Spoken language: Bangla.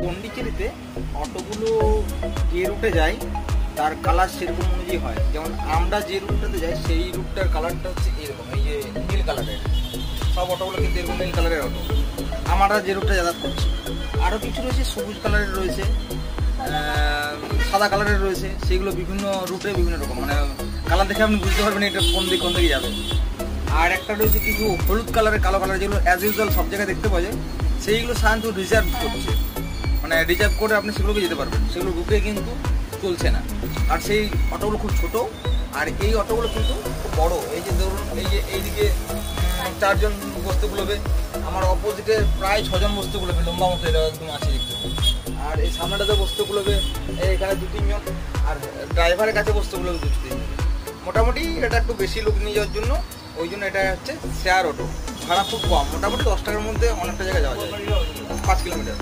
পন্ডিচেরিতে অটোগুলো যে রুটে যায় তার কালার সেরকম অনুযায়ী হয়। যেমন আমরা যে রুটটাতে যাই সেই রুটটার কালারটা হচ্ছে এরকম, এই যে নীল কালারের। সব অটোগুলো কিন্তু এরকম নীল কালারের অটো। আমরা যে রুটটা যাতায়াত করছি আরও কিছু রয়েছে, সবুজ কালারের রয়েছে, সাদা কালারের রয়েছে। সেগুলো বিভিন্ন রুটে বিভিন্ন রকম, মানে কালার দেখে আপনি বুঝতে পারবেন এটা কোন দিকে যাবে। আর একটা রয়েছে কিছু হলুদ কালারের, কালো কালার, যেগুলো অ্যাজ ইউজুয়াল সব জায়গায় দেখতে পাওয়া যায়। সেইগুলো সাধারণত রিজার্ভ করছে, মানে রিজার্ভ করে আপনি সেগুলোকে যেতে পারবেন, সেগুলো রুটে কিন্তু চলছে না। আর সেই অটোগুলো খুব ছোট, আর এই অটোগুলো কিন্তু খুব বড়। এই যে ধরুন, এই যে এইদিকে 4 জন বসতে গুলোবে, আমার অপোজিটে প্রায় 6 জন বসতে গুলোবে, লম্বা মতো এটা একদম আছে দেখতে। আর এই সামনেটাতে বসতে গুলোবে এখানে 2-3 জন, আর ড্রাইভারের কাছে বসতে গুলোবে 2-3 জন। মোটামুটি এটা একটু বেশি লোক নিয়ে যাওয়ার জন্য, ওই জন্য এটা হচ্ছে শেয়ার অটো। ভাড়া খুব কম, মোটামুটি 10 টাকার মধ্যে অনেকটা জায়গায় যাওয়া যায়, 5 কিলোমিটার।